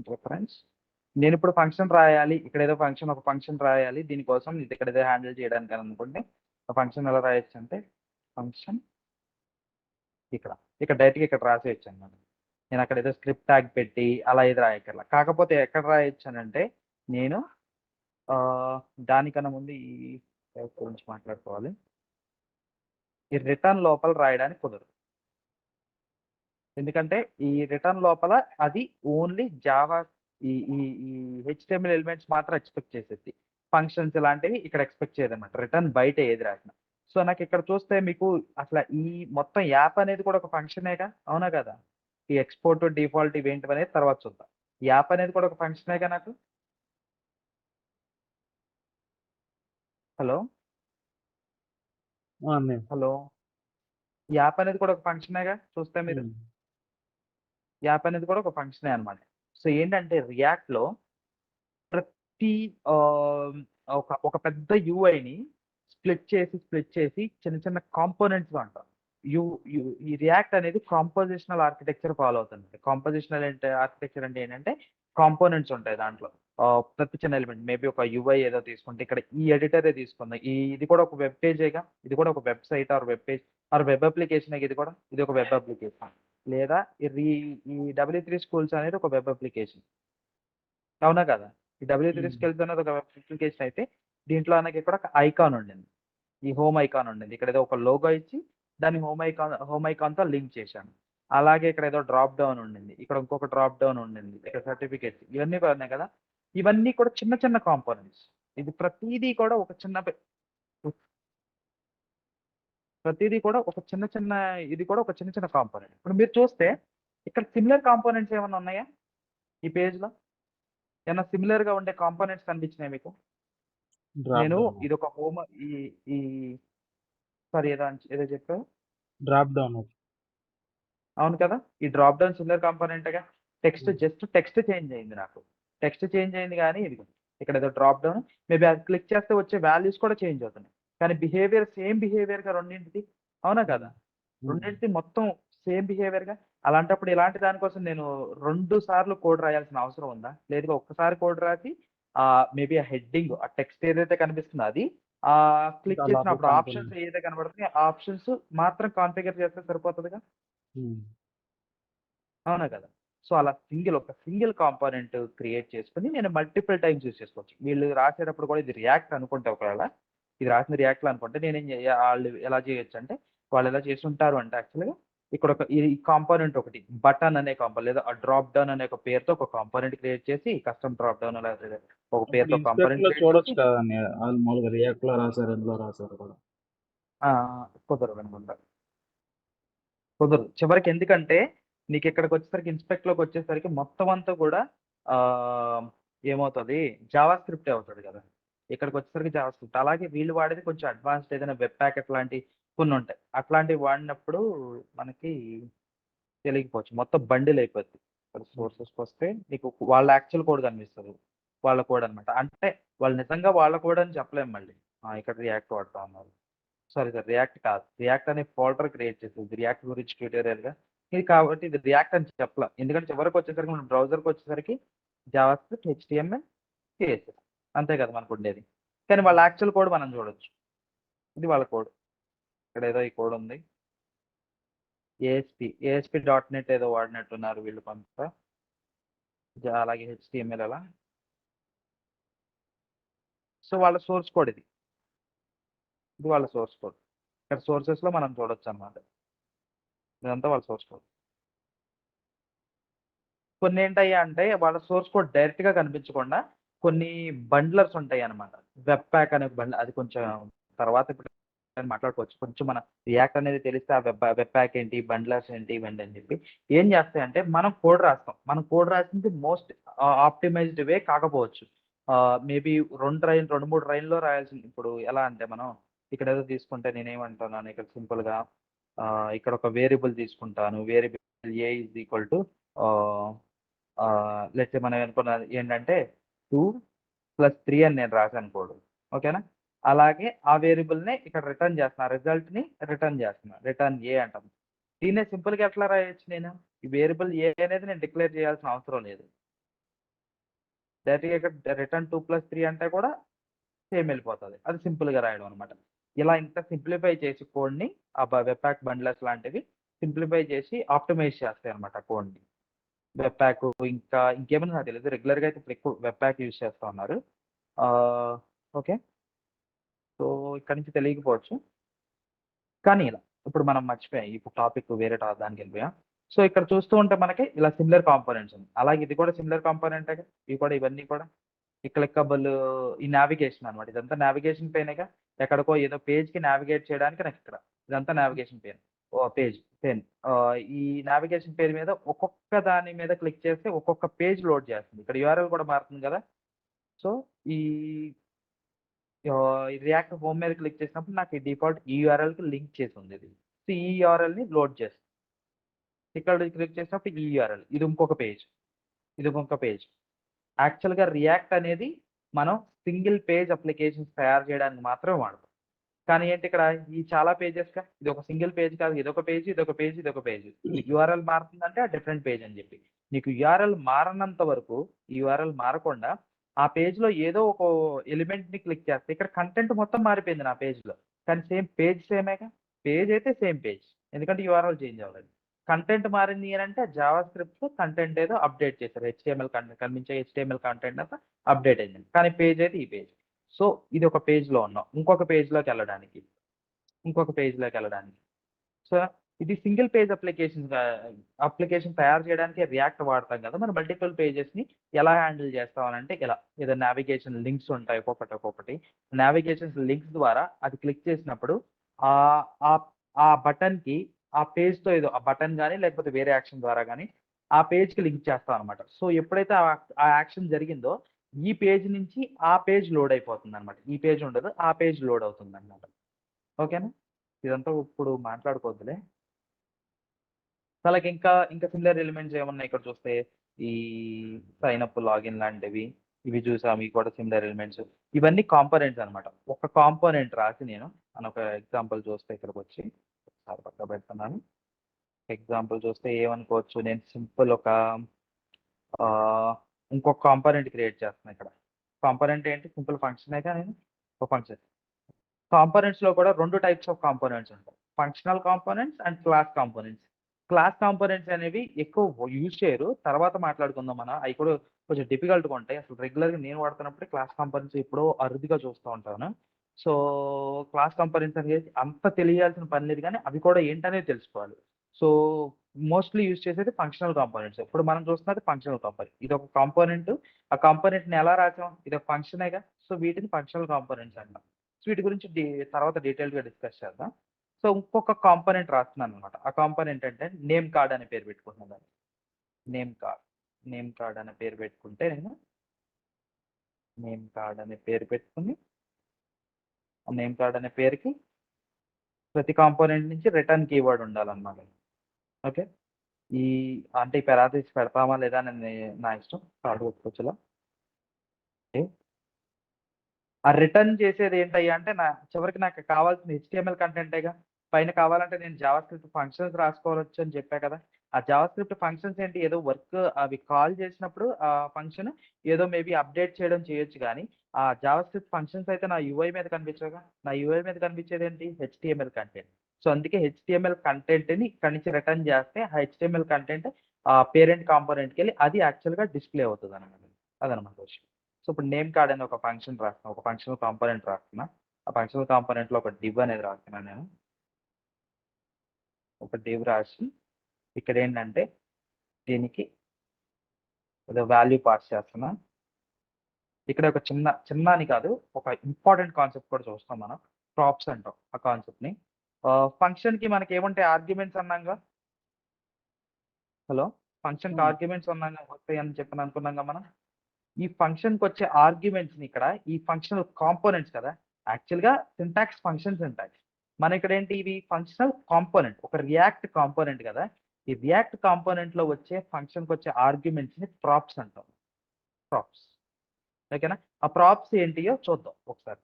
రిఫరెన్స్. నేనిప్పుడు ఫంక్షన్ రాయాలి. ఇక్కడేదో ఒక ఫంక్షన్ రాయాలి. దీనికోసం ఇది ఇక్కడేదో హ్యాండిల్ చేయడానికి అని అనుకోండి. ఆ ఫంక్షన్ ఎలా రాయొచ్చంటే ఫంక్షన్ ఇక్కడ. ఇక్కడ డైరెక్ట్‌గా ఇక్కడ రాసేయొచ్చనమాట. నేనక్కడ ఏదో స్క్రిప్ట్ ట్యాగ్ పెట్టి అలా ఏది రాయక్కర్ల. కాకపోతే ఎక్కడ రాయొచ్చనంటే నేను ఆహ్, దానికన్నా ముందు ఈ టైప్ గురించి మాట్లాడుకోవాలి. ఈ రిటర్న్ లోపల రాయడానికి కుదరదు. ఎందుకంటే ఈ రిటర్న్ లోపల అది ఓన్లీ జావా ఈ ఈ ఈ హెచ్‌టీఎంఎల్ ఎలిమెంట్స్ మాత్రం ఎక్స్‌పెక్ట్ చేసేది. ఫంక్షన్స్ ఇలాంటివి ఇక్కడ ఎక్స్‌పెక్ట్ చేయదనమాట. రిటర్న్ బయట ఏది రాసినా. సో, నాకిక్కడ చూస్తే మీకు అసల ఈ మొత్తం యాప్ అనేది కూడా ఒక ఫంక్షనేగా. అవునా కదా! ఈ ఎక్స్‌పోర్ట్, డిఫాల్ట్ ఇవేంటివనేది తర్వాత చూద్దాం. యాప్ అనేది కూడా ఒక ఫంక్షనేగా నాకు. హలో! ఆ! అన్నయ్య. హలో! యాప్ అనేది కూడా ఒక ఫంక్షనేగా చూస్తే మీరు. హ్మ్. యాప్ అనేది కూడా ఒక ఫంక్షనే అనమాట. సో, ఏంటంటే రియాక్ట్‌లో ప్రతి ఆహ్, ఒక పెద్ద యూఐని స్ప్లిట్ చేసి చిన్న చిన్న కాంపోనెంట్స్‌గా అంటాం. యు యు ఈ రియాక్ట్ అనేది కాంపోజిషనల్ ఆర్కిటెక్చర్ ఫాలో అవుతుంది. ఆర్కిటెక్చర్ అంటే ఏంటంటే కాంపోనెంట్స్ ఉంటాయి దాంట్లో. ప్రతి చిన్న ఎలిమెంట్ మేబీ ఒక యూఐ ఏదో తీసుకుంటే ఇక్కడ ఈ ఎడిటరే తీసుకుందాం. ఇది కూడా ఒక వెబ్ పేజేగా. ఇది కూడా ఒక website or web page or web అప్లికేషనేగా ఇది కూడా. ఇది ఒక వెబ్ అప్లికేషన్. లేదా ఈ డబ్ల్యూ3 స్కూల్స్ అనేది ఒక వెబ్ అప్లికేషన్. అవునా కదా! ఈ డబ్ల్యూ3 హ్మ్. స్కిల్స్ అనేది ఒక అప్లికేషన్ అయితే, దీంట్లో మనకిక్కడ ఒక ఐకాన్ ఉండింది. ఈ హోమ్ ఐకాన్ ఉండింది. ఇక్కడేదో ఒక లోగో ఇచ్చి, దాన్ని హోమ్ ఐకాన్‌తో లింక్ చేశాను. అలాగే ఇక్కడేదో డ్రాప్ డౌన్ ఉండింది. ఇక్కడ ఇంకొక డ్రాప్ డౌన్ ఉండింది. ఇక్కడ సర్టిఫికేట్స్ ఇవన్నీ కూడా ఉన్నాయి కదా! ఇవన్నీ కూడా చిన్న చిన్న కాంపోనెంట్స్. ఇది ప్రతీదీ కూడా ఒక చిన్న చిన్న ఇది కూడా ఒక చిన్న చిన్న కాంపోనెంట్. ఇప్పుడు మీరు చూస్తే, ఇక్కడ సిమిలర్ కాంపోనెంట్స్ ఏమన్నా ఉన్నాయా? ఈ పేజ్‌లో? ఏమన్నా సిమిలర్ గా ఉండే కాంపోనెంట్స్ కనిపించినాయి మీకు? డ్రాప్ నేను డౌన్ ఇదొక హోమ్ ఈ ఈ సారీ ఏదో చెప్పావు? డ్రాప్ డౌన్ అవును కదా! ఈ డ్రాప్ డౌన్ సిమిలర్ కాంపోనెంటేగా. జస్ట్ టెక్స్ట్ చేంజ్ అయింది నాకు. టెక్స్ట్ చేంజ్ అయింది గానీ ఇదిగో ఇక్కడ ఏదో డ్రాప్ డౌన్ మేబీ అది క్లిక్ చేస్తే వచ్చే వాల్యూస్ కూడా చేంజ్ అవుతున్నాయి. కానీ సేమ్ బిహేవియర్‌గా రెండింటిది. అవునా కదా! రెండింటిది మొత్తం సేమ్ బిహేవియర్‌గా. అలాంటప్పుడు ఇలాంటి దాని కోసం నేను 2 సార్లు కోడ్ రాయాల్సిన అవసరం ఉందా? లేదుగా ఒక్కసారి కోడ్ రాసి మేబీ ఆ హెడ్డింగ్ ఆ టెక్స్ట్ ఏదైతే కనిపిస్తుందో అది ఇంకా క్లిక్ లోపల చేసినప్పుడు ఆప్షన్స్ కాంపోనెంట్ ఏదైతే కనబడుతున్నాయో ఆ ఆప్షన్స్ మాత్రం కాన్ఫిగర్ చేస్తే సరిపోతదిగా. అవునా కదా! సో, అలా ఒక సింగిల్ కాంపోనెంట్ క్రియేట్ చేసుకొని నేను మల్టిపుల్ టైమ్స్ యూజ్ చేసుకోవచ్చు. వీళ్ళు రాసేటప్పుడు కూడా ఇది రియాక్ట్ అనుకుంటే ఒకవేళ, ఇది రాసింది రియాక్ట్‌లో అనుకుంటే నేనేం జేయ ఆళ్ళు ఎలా చేయొచ్చంటే, వాళ్ళెలా చేసుంటారు అంటే యాక్చువల్‌గా ఇక్కడ ఈ కాంపోనెంట్ ఒకటి బటన్ అనే లేదా ఆ డ్రాప్ డౌన్ అనే ఒక పేరుతో ఒక కాంపోనెంట్ క్రియేట్ చేసి కస్టమ్ డ్రాప్ డౌన్ లేకపోతే ఒక ఇప్పుడు పేరుతో కాంపోనెంట్ ఇన్స్పెక్ట్‌లో క్రియేట్ చేసి చూడొచ్చు కదండీ! ఆళ్ళు మామూలుగా రియాక్ట్‌లో రాసారు, ఇందులో రాసారు కూడా. ఆ! కుదరదనుకుంటా. కుదరదు. చివరికి ఎందుకంటే, నీకిక్కడికొచ్చేసరికి ఇన్స్‌పెక్ట్‌లోకొచ్చేసరికి మొత్తం అంతా కూడా ఆహ్, ఏమవుతది జావా స్క్రిప్టే అవుతది గదా! ఇక్కడికొచ్చేసరికి జావా స్క్రిప్ట్. అలాగే వీళ్ళు వాడేది కొంచెం అడ్వాన్స్డ్ ఏదైనా వెబ్ ప్యాకెట్ లాంటి కొన్నుంటాయి. అట్లాంటివి వాడినప్పుడు మనకి తెలియకపోవచ్చు. మొత్తం బండిల్ అయిపోద్ది. ఇక్కడ సోర్సెస్‌కొస్తే నీకు వాళ్ళ యాక్చువల్ కోడ్ కనిపిస్తది. వాళ్ళ కోడ్ అన్నమాట. అంటే వాళ్ళు నిజంగా వాళ్ళ కోడ్ అని చెప్పలేము మళ్ళీ. ఇక్కడ రియాక్ట్ వాడతా ఉన్నారు. సారీ రియాక్ట్ కాదు. రియాక్ట్ అనే ఫోల్డర్ క్రియేట్ చేసేది. రియాక్ట్ గురించి ట్యూటోరియల్‌గా. కాబట్టి ఇది రియాక్ట్ అని చెప్పలా. ఎందుకంటే చివరికొచ్చేసరికి మనం బ్రౌజర్‌కొచ్చేసరికి జావాస్క్రిప్ట్, హెచ్‌టీఎంఎల్, సీఎస్ఎస్ అంతే కదా మనకుండేది. కానీ వాళ్ళ యాక్చువల్ కోడ్ మనం చూడొచ్చు. ఇది వాళ్ళ కోడ్. ఇక్కడేదో ఈ కోడ్ ఉంది. ఏఎస్‌పీ డాట్ నెట్ ఏదో వాడినట్టున్నారు వీళ్ళు కొంత. అలాగే హెచ్‌టీఎంఎల్ అలా. సో, వాళ్ళ సోర్స్ కోడ్ ఇది. ఇది వాళ్ళ సోర్స్ కోడ్. ఇక్కడ సోర్సెస్‌లో మనం చూడొచ్చన్నమాట. ఇదంతా వాళ్ళ సోర్స్ కోడ్. కొన్నేంటయ్యా అంటే వాళ్ళ సోర్స్ కోడ్ డైరెక్ట్‌గా కనిపించకుండా కొన్ని బండ్లర్స్ ఉంటాయన్నమాట. వెబ్ ప్యాక్ అనే అది కొంచెం తర్వాత ఎప్పుడైనా మాట్లాడుకోవచ్చు. కొంచెం మన రియాక్ట్ అనేది తెలిస్తే ఆ వెబ్ ప్యాక్ ఏంటి, బండ్లర్స్ ఏంటి ఇవన్నీ అని చెప్పి. ఏం చేస్తాయంటే మనం కోడ్ రాస్తాం. మనం కోడ్ రాసింది మోస్ట్ ఆప్టిమైజ్డ్ వే కాకపోవచ్చు. మేబీ 2, 3 లైన్‌లో రాయాల్సింది. ఇప్పుడు ఎలా అంటే మనం ఇక్కడేదో తీసుకుంటే నేనేమంటున్నాను ఇక్కడ సింపుల్‌గా ఇక్కడ ఒక వేరియబుల్ తీసుకుంటాను. Variable A is equal to ఆహ్ లెట్స్ సే మనం అనుకున్నది ఏంటంటే 2 + 3 అని నేను రాసాను కోడ్. ఓకేనా? అలాగే ఆ వేరియబుల్‌ని ఇక్కడ రిటర్న్ చేస్తున్నా. రిజల్ట్‌ని రిటర్న్ చేస్తున్నా. రిటర్న్ ఏ అంటాం. దీన్నే సింపుల్‌గా ఎట్లా రాయొచ్చు నేను? ఈ వేరియబుల్ ఏ అనేది నేను డిక్లేర్ చేయాల్సిన అవసరం లేదు. డైరెక్ట్‌గా ఇక్కడ రిటర్న్ 2 + 3 అంటే కూడా సేమ్ ఎళ్ళిపోతది. అది సింపుల్‌గా రాయడం అన్నమాట. ఇలా ఇంత సింప్లిఫై చేసి కోడ్‌ని వెబ్ ప్యాక్ బండ్లర్స్ లాంటివి సింప్లిఫై చేసి ఆప్టిమైజ్ చేస్తాయన్నమాట కోడ్‌ని. వెబ్ ప్యాక్ ఇంకేమైనా నాకు తెలీదు. రెగ్యులర్‌గా అయితే ఇప్పుడు ఎక్కువ వెబ్ ప్యాక్ యూజ్ చేస్తా ఉన్నారు. ఆహ్, ఓకే. సో, ఇక్కడి నుంచి తెలియకపోవచ్చు. కానీ ఇలా. ఇప్పుడు మనం మర్చిపోయాం. ఇప్పుడు టాపిక్ వేరే దానికెళ్ళిపోయాం. సో, ఇక్కడ చూస్తూ ఉంటే మనకి ఇలా సిమిలర్ కాంపోనెంట్స్ ఉంది. అలాగే ఇది కూడా సిమిలర్ కాంపోనెంటేగా. ఇవన్నీ కూడా. ఈ క్లిక్కబుల్ ఈ నావిగేషన్ అన్నమాట. ఇదంతా నావిగేషన్ పెయినేగా. ఎక్కడికో ఏదో పేజ్‌కి నావిగేట్ చేయడానికి నాకిక్కడ. ఇదంతా నావిగేషన్ పెయిన్. పెన్. ఈ నావిగేషన్ పేరు మీద ఒక్కొక్క దాని మీద క్లిక్ చేస్తే ఒక్కొక్క పేజ్ లోడ్ చేస్తుంది. ఇక్కడ యూఆర్ఎల్ కూడా మారుతుంది గదా! సో, ఈ ఈ రియాక్ట్ హోమ్ మీద క్లిక్ చేసినప్పుడు నాకు ఈ డిఫాల్ట్ ఈ యూఆర్ఎల్‌కి లింక్ చేసుందిది. సో, ఈ యూఆర్ఎల్‌ని లోడ్ చేస్తుంది. ఇక్కడ క్లిక్ చేసినప్పుడు ఈ యూఆర్ఎల్. ఇది ఇంకొక పేజ్. ఇది ఇంకొక పేజ్. యాక్చువల్‌గా రియాక్ట్ అనేది మనం సింగిల్ పేజ్ అప్లికేషన్స్ తయారు చేయడానికి మాత్రమే వాడతాం. కానీ ఏంటి ఇక్కడ ఈ చాలా పేజెస్‌గా ఇది ఒక సింగిల్ పేజ్ కాదు. ఇదొక పేజ్, ఇదొక పేజ్, ఇదొక పేజ్. యూఆర్ఎల్ మారుతుందంటే ఆ డిఫరెంట్ పేజ్ అని చెప్పి. నీకు యూఆర్ఎల్ మారనంత వరకు ఈ యూఆర్ఎల్ మారకుండా ఆ పేజ్‌లో ఏదో ఒక ఎలిమెంట్‌ని క్లిక్ చేస్తే ఇక్కడ కంటెంట్ మొత్తం మారిపోయింది నా పేజ్‌లో. కానీ పేజ్ సేమేగా. పేజ్ అయితే సేమ్ పేజ్. ఎందుకంటే యూఆర్ఎల్ చేంజ్ అవ్వలేదు. కంటెంట్ మారింది అనంటే జావా స్క్రిప్ట్‌లో కంటెంట్ ఏదో అప్డేట్ చేశారు. కనిపించే హెచ్టీఎంఎల్ కంటెంట్ అంతా అప్డేట్ అయింది. కానీ పేజ్ అయితే ఈ పేజ్. సో, ఇది ఒక పేజ్‌లో ఉన్నాం. ఇంకొక పేజ్‌లోకెళ్ళడానికి. ఇంకొక పేజ్‌లోకెళ్ళడానికి. సో, ఇది సింగిల్ పేజ్ అప్లికేషన్ తయారు చేయడానికి రియాక్ట్ వాడతాం కదా! మరి మల్టిపుల్ పేజెస్‌ని ఎలా హ్యాండిల్ చేస్తాం అనంటే ఇలా. ఏదో నావిగేషన్ లింక్స్ ఉంటాయి ఒక్కొక్కటి. నావిగేషన్స్ లింక్స్ ద్వారా అది క్లిక్ చేసినప్పుడు ఆహ్, ఆహ్, ఆ బటన్‌కి ఆ పేజ్‌తో ఏదో ఆ బటన్ గాని లేకపోతే వేరే యాక్షన్ ద్వారా గాని ఆ పేజ్కి లింక్ చేస్తాం అనమాట. సో ఎప్పుడైతే ఆ యాక్షన్ జరిగిందో ఈ పేజ్ నుంచి ఆ పేజ్ లోడ్ అయిపోతుంది అనమాట. ఈ పేజ్ ఉండదు, ఆ పేజ్ లోడ్ అవుతుంది అనమాట. ఓకేనా? ఇదంతా ఇప్పుడు మాట్లాడుకోవద్దులే. సో అలాగే ఇంకా సిమిలర్ ఎలిమెంట్స్ ఏమున్నాయి ఇక్కడ చూస్తే ఈ సైన్ అప్, లాగిన్ లాంటివి ఇవి చూసాం. ఇవి కూడా సిమిలర్ ఎలిమెంట్స్. ఇవన్నీ కాంపోనెంట్స్ అనమాట. ఒక కాంపోనెంట్ రాసి నేను ఒక ఎగ్జాంపుల్ చూస్తే ఇక్కడికి వచ్చి ఒకసారి పక్క పెడుతున్నాను. ఎగ్జాంపుల్ చూస్తే ఏమనుకోవచ్చు, నేను సింపుల్ ఒక ఇంకొక కాంపోనెంట్ క్రియేట్ చేస్తున్నాను ఇక్కడ. కాంపోనెంట్ ఏంటి? సింపుల్ ఫంక్షన్ అయితే నేను ఒక ఫంక్షన్. కాంపోనెంట్స్ లో కూడా 2 టైప్స్ ఆఫ్ కాంపోనెంట్స్ ఉంటాయి. Functional components and class components. Class components అనేవి ఎక్కువ యూజ్ చేయరు. తర్వాత మాట్లాడుకుందాం మనం. అవి కూడా కొంచెం డిఫికల్ట్‌గా ఉంటాయి. అసలు రెగ్యులర్‌గా నేను వాడుతున్నప్పుడే క్లాస్ కాంపోనెంట్స్ ఎప్పుడో అరుదుగా చూస్తూ ఉంటాను. సో, క్లాస్ కాంపోనెంట్స్ అనేది అంత తెలియాల్సిన పని లేదు గానీ, అవి కూడా ఏంటనేది తెలుసుకోవాలి. సో, మోస్ట్‌లీ యూజ్ చేసేది ఫంక్షనల్ కాంపోనెంట్స్. ఇప్పుడు మనం చూస్తున్నది ఫంక్షనల్ కాంపోనెంట్. ఇదొక కాంపోనెంట్. ఆ కాంపోనెంట్‌ని ఎలా రాసాం? ఇదొక ఫంక్షనేగా. సో, వీటిని ఫంక్షనల్ కాంపోనెంట్స్ అంటాం. సో, వీటి గురించి తర్వాత డీటెయిల్‌గా డిస్కస్ చేద్దాం. సో, ఇంకొక కాంపోనెంట్ రాస్తున్నాననమాట. ఆ కాంపోనెంట్ అంటే నేమ్ కార్డ్ అనే పేరు పెట్టుకుంటున్నాను దానికి. Name card. నేమ్ కార్డ్ అనే పేరు పెట్టుకుంటే నేను నేమ్ కార్డ్ అనే పేరు పెట్టుకొని, ఆ నేమ్ కార్డ్ అనే పేరుకి ప్రతి కాంపోనెంట్ నుంచి రిటర్న్ కీవర్డ్ ఉండాలనమాట. ఓకే. ఈ అంటే ఈ పారాంథసిస్ పెడతామా లేదా అనేది నా ఇష్టం. కార్డ్ పెట్టుకోవచ్చులా. ఓకే. ఆ రిటర్న్ చేసేది ఏంటయ్యా అంటే చివరికి నాకు కావాల్సిన హెచ్టీఎంఎల్ కంటెంటేగా. పైన కావాలంటే నేను జావాస్క్రిప్ట్ ఫంక్షన్స్ రాసుకోవచ్చు అని చెప్పా కదా! ఆ జావాస్క్రిప్ట్ ఫంక్షన్స్ ఏంటి ఏదో వర్క్ అవి కాల్ చేసినప్పుడు ఆ ఫంక్షన్ ఏదో మేబీ అప్డేట్ చేయడం చేయొచ్చు గానీ, ఆ జావాస్క్రిప్ట్ ఫంక్షన్స్ అయితే నా యూఐ మీద కనిపించవుగా. నా యూఐ మీద కనిపించేదేంటి? HTML content. సో, అందుకే హెచ్టీఎంఎల్ కంటెంట్‌ని ఇక్కడి నుంచి రిటర్న్ చేస్తే ఆ హెచ్టీఎంఎల్ కంటెంట్ పేరెంట్ కాంపోనెంట్‌కెళ్ళి అది యాక్చువల్‌గా డిస్‌ప్లే అవుతదనమాట. అదనమాట విషయం. సో, ఇప్పుడు నేమ్ కార్డ్ అనే ఒక ఫంక్షన్ రాస్తున్నా. ఒక ఫంక్షనల్ కాంపోనెంట్ రాస్తున్నా. ఆ ఫంక్షనల్ కాంపోనెంట్‌లో ఒక డివ్ అనేది రాస్తున్నాను నేను. ఒక డివ్ రాసి ఇక్కడేంటంటే దీనికి ఏదో వాల్యూ పాస్ చేస్తున్నా. ఇక్కడ ఒక చిన్న అని కాదు, ఒక ఇంపార్టెంట్ కాన్సెప్ట్ కూడా చూస్తాం మనం. ప్రాప్స్ అంటాం ఆ కాన్సెప్ట్‌ని. ఫంక్షన్‌కి మనకేముంటాయి ఆర్గ్యుమెంట్స్ అన్నాంగా. హలో! ఫంక్షన్‌కి ఆర్గ్యుమెంట్స్ వస్తాయని చెప్పని అనుకున్నాంగా మనం. ఈ ఫంక్షన్‌కొచ్చే ఆర్గ్యుమెంట్స్‌ని ఇక్కడ ఈ ఫంక్షనల్ కాంపోనెంట్స్ కదా! యాక్చువల్‌గా సింటాక్స్ ఫంక్షన్ సింటాక్స్. మన ఇక్కడేంటి ఇవి ఫంక్షనల్ కాంపోనెంట్. ఒక రియాక్ట్ కాంపోనెంట్ కదా! ఈ రియాక్ట్ కాంపోనెంట్‌లో వచ్చే ఫంక్షన్‌కొచ్చే ఆర్గ్యుమెంట్స్‌ని ప్రాప్స్ అంటాం. ప్రాప్స్. ఓకేనా? ఆ ప్రాప్స్ ఏంటియో చూద్దాం ఒకసారి.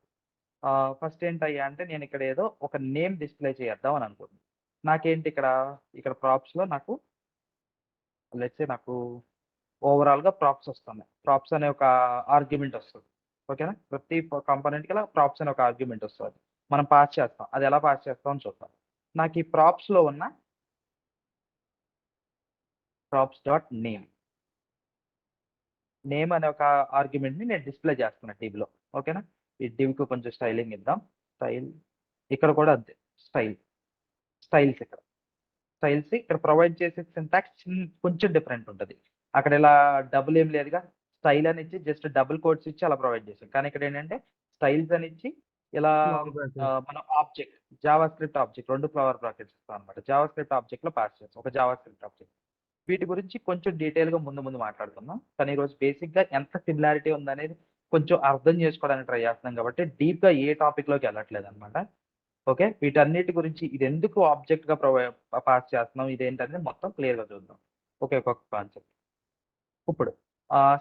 ఫస్ట్ ఏంటయ్యా అంటే నేను ఇక్కడ ఏదో ఒక నేమ్ డిస్‌ప్లే చేద్దాం అని అనుకుంటున్నా. నాకేంటి ఇక్కడ ప్రాప్స్‌లో నాకు లెట్స్ సే నాకు ఓవరాల్‌గా ప్రాప్స్ వస్తున్నాయి. ప్రాప్స్ అనే ఒక ఆర్గ్యుమెంట్ వస్తది. ఓకేనా? ప్రతి కాంపోనెంట్‌కి ఇలా ప్రాప్స్ అనే ఒక ఆర్గ్యుమెంట్ వస్తది. మనం పాస్ చేస్తాం. అది ఎలా పాస్ చేస్తామో చూద్దాం. నాకు ఈ ప్రాప్స్‌లో ఉన్న ప్రాప్స్ డాట్ నేమ్. నేమ్ అనే ఒక ఆర్గ్యుమెంట్‌ని నేను డిస్‌ప్లే చేస్తున్నా డివ్‌లో. ఓకేనా? ఈ డివ్‌కి కొంచెం స్టైలింగ్ ఇద్దాం. స్టైల్ ఇక్కడ కూడా అంతే. స్టైల్. స్టైల్స్ ఇక్కడ. స్టైల్స్ ఇక్కడ ప్రొవైడ్ చేసే సింటాక్స్ కొంచెం డిఫరెంట్ ఉంటది. అక్కడ ఇలా డబుల్ ఏం లేదుగా. స్టైల్ అని ఇచ్చి జస్ట్ డబుల్ కోట్స్ ఇచ్చి అలా ప్రొవైడ్ చేసాం. కానీ ఇక్కడ ఏంటంటే స్టైల్స్ అని ఇచ్చి ఇలా ఫ్లవర్ బ్రాకెట్. మనం object JavaScript object 2 flower brackets ఇస్తాం అనమాట. జావాస్క్రిప్ట్ ఆబ్జెక్ట్‌లో పాస్ చేస్తాం. ఒక జావాస్క్రిప్ట్ ఆబ్జెక్ట్. వీటి గురించి కొంచెం డీటెయిల్‌గా ముందు మాట్లాడుకుందాం. కానీ ఈరోజు బేసిక్‌గా ఎంత సిమిలారిటీ ఉందనేది కొంచెం అర్థం చేసుకోవడానికి ట్రై చేస్తున్నాం కాబట్టి డీప్‌గా ఏ టాపిక్‌లోకి ఎళ్ళట్లేదనమాట. ఓకే. వీటన్నిటి గురించి ఇదెందుకు ఆబ్జెక్ట్‌గా పాస్ చేస్తున్నాం, ఇదేంటనేది మొత్తం క్లియర్‌గా చూద్దాం. ఓకే. ఒక్కొక్క కాన్సెప్ట్. ఇప్పుడు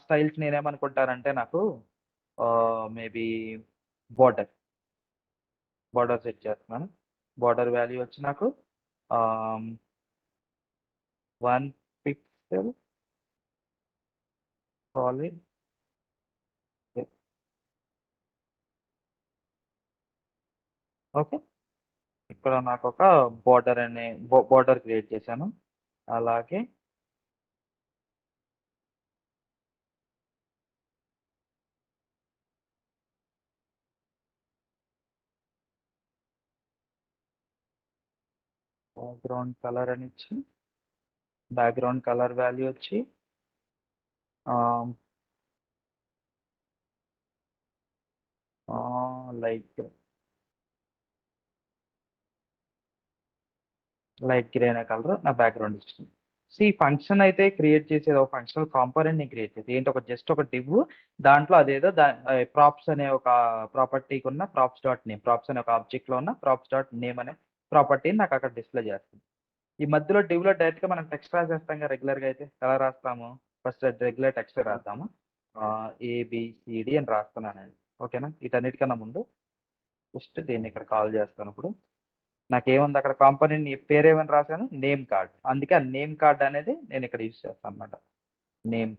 స్టైల్స్ నేనేమనుకుంటానంటే నాకు మేబీ బోర్డర్. బోర్డర్ సెట్ చేస్తున్నాను. బోర్డర్ వాల్యూ వచ్చి నాకు ఆహ్, 1 పిక్సెల్ సాలిడ్ ఓకే. ఇక్కడ నాకొక బోర్డర్ అనే బోర్డర్ క్రియేట్ చేశాను. అలాగే బ్యాక్‌గ్రౌండ్ కలర్ అని ఇచ్చి, బ్యాక్‌గ్రౌండ్ కలర్ వాల్యూ వచ్చి ఆహ్, లైట్ లైట్ గ్రే అనే కలర్ నా బ్యాక్‌గ్రౌండ్ ఇచ్చింది. ఈ ఫంక్షన్ అయితే క్రియేట్ చేసేది ఒక ఫంక్షనల్ కాంపోనెంట్ ని క్రియేట్ చేసేది ఏంటి ఒక జస్ట్ ఒక డివ్ దాంట్లో అదేదో ప్రాప్స్ అనే ఒక ప్రాపర్టీకి ఉన్న ప్రాప్స్ డాట్ నేమ్ ప్రాప్స్ అనే ఒక ఆబ్జెక్ట్ లో ఉన్న ప్రాప్స్ డాట్ నేమ్ అనే ప్రాపర్టీని నాకు అక్కడ డిస్ప్లే చేస్తుంది. ఈ మధ్యలో డివ్ లో డైరెక్ట్ గా మనం టెక్స్ట్ రాసేస్తాం కదా రెగ్యులర్ గా అయితే ఎలా రాస్తాము ఫస్ట్ రెగ్యులర్ టెక్స్ట్ రాద్దాము ఏబిసిడి అని రాస్తున్నానండి. ఓకేనా వీటన్నిటికన్నా ముందు జస్ట్ దీన్ని ఇక్కడ కాల్ చేస్తాను. ఇప్పుడు నాకేముంది అక్కడ కాంపోనెంట్ పేరేమని రాశాను నేమ్ కార్డ్. అందుకే ఆ నేమ్ కార్డ్ అనేది నేను ఇక్కడ యూజ్ చేస్తాను అనమాట. నేమ్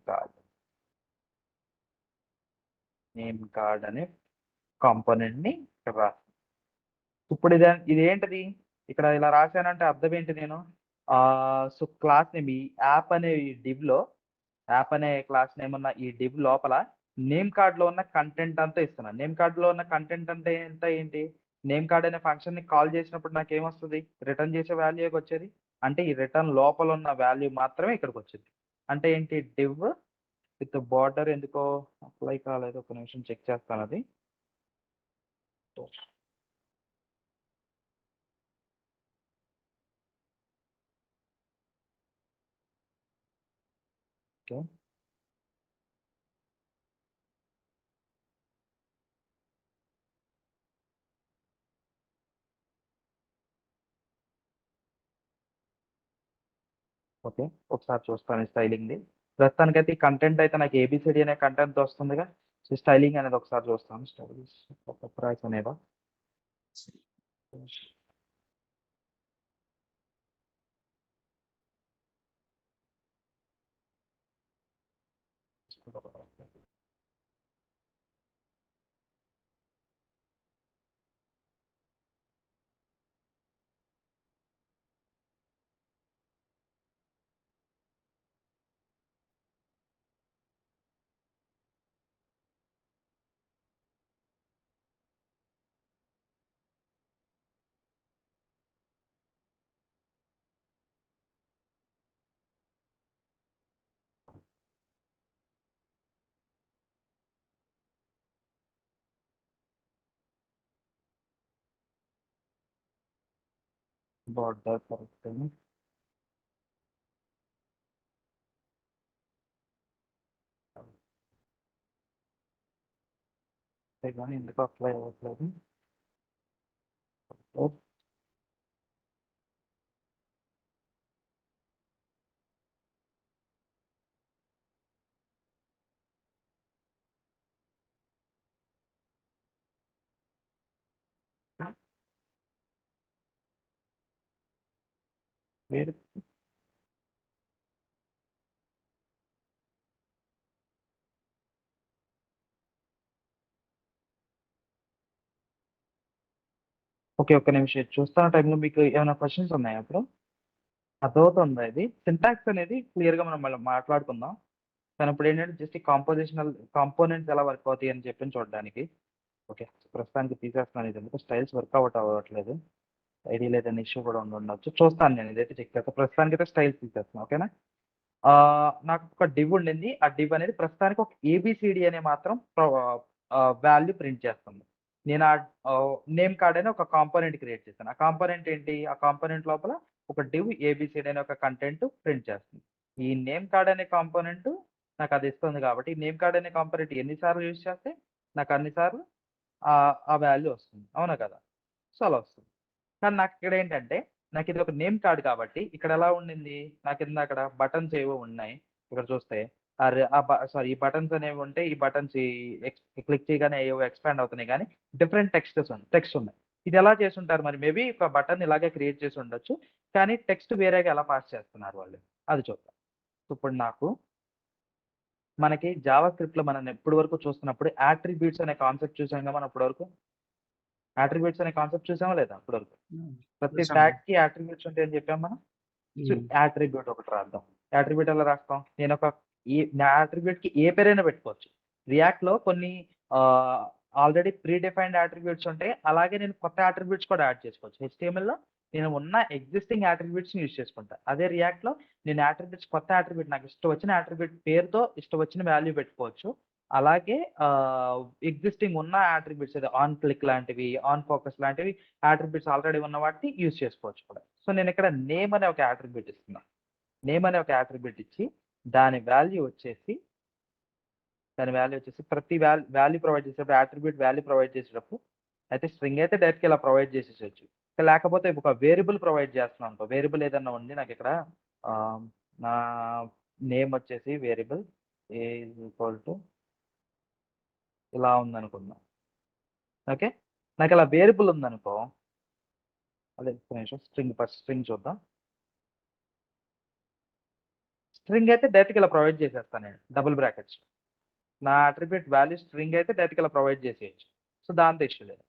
కార్డ్ అనే కాంపోనెంట్ ని ఇక్కడ రాస్తాను. ఇప్పుడు ఇదేంటిది ఇక్కడ ఇలా రాశానంటే అర్థం ఏంటి నేను సో క్లాస్ నేమ్ ఈ యాప్ అనే డివ్ లో యాప్ అనే క్లాస్ నేమ్ ఉన్న ఈ డివ్ లోపల నేమ్ కార్డ్ లో ఉన్న కంటెంట్ అంతా ఇస్తున్నాను. నేమ్ కార్డ్ లో ఉన్న కంటెంట్ అంటే ఎంత ఏంటి నేమ్ కార్డ్ అనే ఫంక్షన్ ని కాల్ చేసినప్పుడు నాకు ఏమొస్తుంది రిటర్న్ చేసే వాల్యూ వచ్చేది అంటే ఈ రిటర్న్ లోపల ఉన్న వాల్యూ మాత్రమే ఇక్కడికి వచ్చింది. అంటే ఏంటి డివ్ విత్ బార్డర్ ఎందుకో అప్లై కాలేదు ఒక నిమిషం చెక్ చేస్తాను అది. ఓకే ఓకే ఒకసారి చూస్తాను స్టైలింగ్ ది. ప్రస్తుతానికైతే ఈ కంటెంట్ అయితే నాకు ఏబిసిడి అనే కంటెంట్ వస్తుందిగా. సో స్టైలింగ్ అనేది ఒకసారి చూస్తాను. స్టైలిష్ ప్రైస్ అనేదా బార్డర్ కరెక్ట్ కానీ ఎందుకు అప్లై అవ్వట్లేదు. వేరే ఓకే ఒక్క నిమిషం చూస్తున్న టైంలో మీకు ఏమైనా క్వశ్చన్స్ ఉన్నాయా అప్పుడు అర్థమవుతుందా ఇది సింటాక్స్ అనేది క్లియర్ గా మనం మళ్ళీ మాట్లాడుకుందాం. కానీ ఇప్పుడు ఏంటంటే జస్ట్ కాంపోజిషనల్ కాంపోనెంట్స్ ఎలా వర్క్ అవుతాయి అని చెప్పి చూడడానికి. ఓకే ప్రస్తుతానికి తీసేస్తున్నాను ఇది ఎందుకు స్టైల్స్ వర్కౌట్ అవ్వట్లేదు. ఐడి లేదని ఇష్యూ కూడా ఉండొచ్చు చూస్తాను నేను ఇదైతే చెక్ చేస్తాను. ప్రస్తుతానికి అయితే స్టైల్స్ తీసేస్తున్నాను. ఓకేనా నాకు ఒక డివ్ ఉండింది ఆ డివ్ అనేది ప్రస్తుతానికి ఒక ఏబిసిడి అనే మాత్రం వాల్యూ ప్రింట్ చేస్తుంది. నేను ఆ నేమ్ కార్డ్ అనే ఒక కాంపోనెంట్ క్రియేట్ చేశాను. ఆ కాంపోనెంట్ ఏంటి ఆ కాంపోనెంట్ లోపల ఒక డివ్ ఏబిసిడి అనే ఒక కంటెంట్ ప్రింట్ చేస్తుంది. ఈ నేమ్ కార్డ్ అనే కాంపోనెంట్ నాకు అది ఇస్తుంది కాబట్టి ఈ నేమ్ కార్డ్ అనే కాంపోనెంట్ ఎన్నిసార్లు యూజ్ చేస్తే నాకు అన్నిసార్లు ఆ వాల్యూ వస్తుంది అవునా కదా. సో అలా వస్తుంది. కానీ నాకు ఇక్కడ ఏంటంటే నాకు ఇది ఒక నేమ్ కార్డ్ కాబట్టి ఇక్కడ ఎలా ఉండింది నాకు కింద అక్కడ బటన్స్ ఏవో ఉన్నాయి. ఇక్కడ చూస్తే సారీ ఈ బటన్స్ అనేవి ఉంటే ఈ బటన్స్ క్లిక్ చేయగానే ఏవో ఎక్స్పాండ్ అవుతున్నాయి కానీ డిఫరెంట్ టెక్స్ట్ ఉన్నాయి. ఇది ఎలా చేసి ఉంటారు మరి మేబీ ఒక బటన్ ఇలాగే క్రియేట్ చేసి ఉండొచ్చు కానీ టెక్స్ట్ వేరేగా ఎలా పాస్ చేస్తున్నారు వాళ్ళు అది చూద్దాం. ఇప్పుడు నాకు మనకి జావా స్క్రిప్ట్ లో మనం ఎప్పటి వరకు చూస్తున్నప్పుడు యాట్రిబ్యూట్స్ అనే కాన్సెప్ట్ చూసాం కదా మనం ఇప్పటి వరకు. యాట్రిబ్యూట్స్ అనే కాన్సెప్ట్ చూసామా లేదా ఇప్పటి వరకు ప్రతి ట్యాగ్ కి యాట్రిబ్యూట్స్ ఉంటాయని చెప్పాం మనం. సో యాట్రిబ్యూట్ ఒకటి రాద్దాం. యాట్రిబ్యూట్ ఎలా రాస్తాం నేను ఒక నా యాట్రిబ్యూట్ కి ఏ పేరైనా పెట్టుకోవచ్చు. రియాక్ట్ లో కొన్ని ఆల్రెడీ ప్రీ డిఫైన్డ్ యాట్రిబ్యూట్స్ ఉంటాయి అలాగే నేను కొత్త యాట్రిబ్యూట్స్ కూడా యాడ్ చేసుకోవచ్చు. హెచ్టిఎంఎల్ లో నేను ఉన్న ఎగ్జిస్టింగ్ యాట్రిబ్యూట్స్ యూజ్ చేసుకుంటా. అదే రియాక్ట్ లో నేను యాట్రిబ్యూట్స్ కొత్త యాట్రిబ్యూట్ నాకు ఇష్టం వచ్చిన యాట్రిబ్యూట్ పేరుతో ఇష్టం వచ్చిన వాల్యూ పెట్టుకోవచ్చు. అలాగే ఎగ్జిస్టింగ్ ఉన్న యాట్రిబ్యూట్స్ అదే ఆన్ క్లిక్ లాంటివి ఆన్ ఫోకస్ లాంటివి యాట్రిబ్యూట్స్ ఆల్రెడీ ఉన్న వాటిని యూజ్ చేసుకోవచ్చు కూడా. సో నేను ఇక్కడ నేమ్ అనే ఒక యాట్రిబ్యూట్ ఇస్తున్నాను. నేమ్ అనే ఒక యాట్రిబ్యూట్ ఇచ్చి దాని వాల్యూ వచ్చేసి ప్రతి వాల్యూ ప్రొవైడ్ చేసేటప్పుడు యాట్రిబ్యూట్ వాల్యూ ప్రొవైడ్ చేసేటప్పుడు అయితే స్ట్రింగ్ అయితే డైరెక్ట్గా ఇలా ప్రొవైడ్ చేసేసచ్చు. లేకపోతే ఒక వేరియబుల్ ప్రొవైడ్ చేస్తున్నాం అనుకో, వేరియబుల్ ఏదన్నా ఉంది నాకు ఇక్కడ ఆ, నా నేమ్ వచ్చేసి వేరియబుల్ ఈక్వల్ టు ఇలా ఉందనుకుందాం. ఓకే, నాకు ఇలా వేరియబుల్ ఉందనుకో, అదే స్ట్రింగ్ ఫస్ట్ స్ట్రింగ్ చూద్దాం. స్ట్రింగ్ అయితే డైరెక్ట్గా ఇలా ప్రొవైడ్ చేసేస్తాను నేను డబుల్ బ్రాకెట్స్. నా అట్రిబ్యూట్ వాల్యూ స్ట్రింగ్ అయితే డైరెక్ట్గా ఇలా ప్రొవైడ్ చేసేయచ్చు. సో దాంతో ఇష్యూ లేదు.